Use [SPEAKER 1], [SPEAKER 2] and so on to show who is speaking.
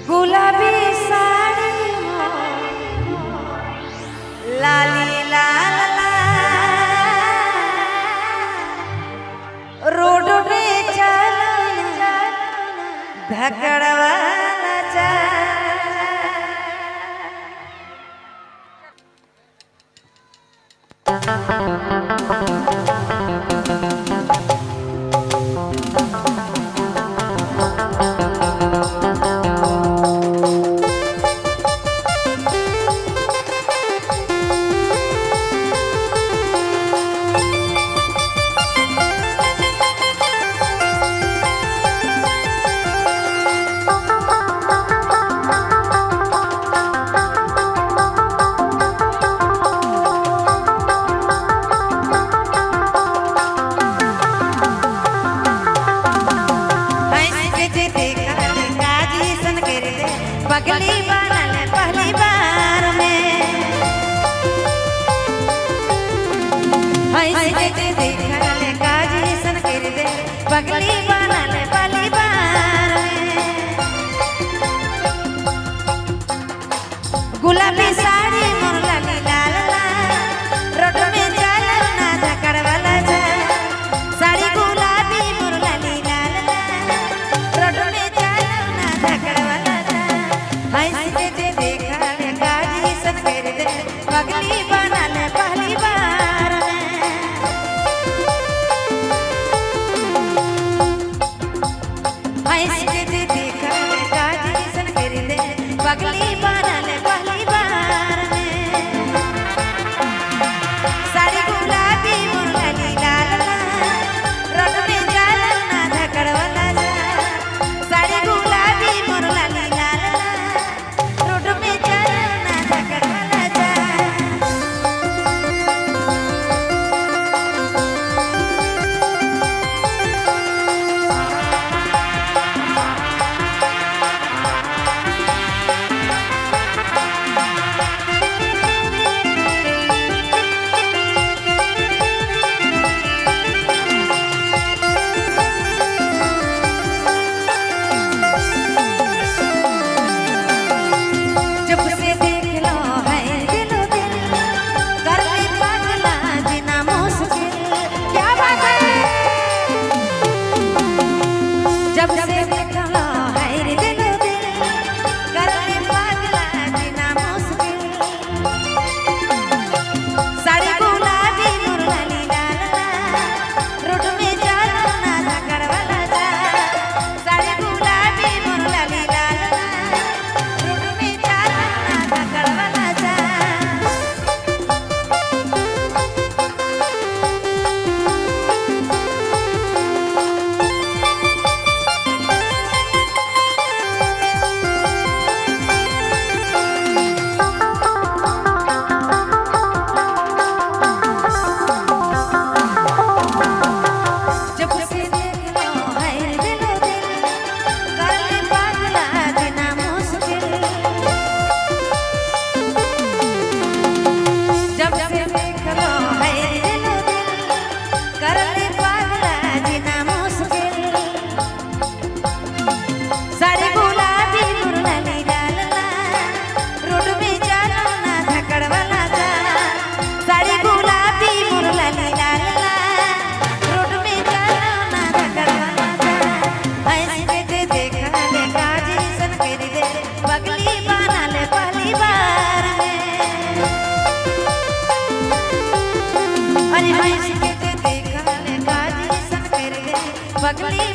[SPEAKER 1] गुलाबी साड़ी लाली लाल रोड पे चलना धकड़वाला पगली बनल पहली बार में देखल काजी सन कर दे पगली बनल पहली बार में गुलाबी साड़ी मोर लाली लाल रोड में चलल ना धकड़ वाला साड़ी गुलाबी मोर लाली लाल रोड में चलल ना धकड़ वाला देखल काजी सन कर दे पगली बनल पहली बार देखल काजी सन कर दे पगली बनल पहली बार साड़ी गुलाबी मोर लाली लाल रोड में चलल ना धकड़ वाला साड़ी गुलाबी मोर लाली लाल रोड में चलल ना धकड़ वाला पगली बनल पहली बार अरे देखल काजी सन कर दे पगली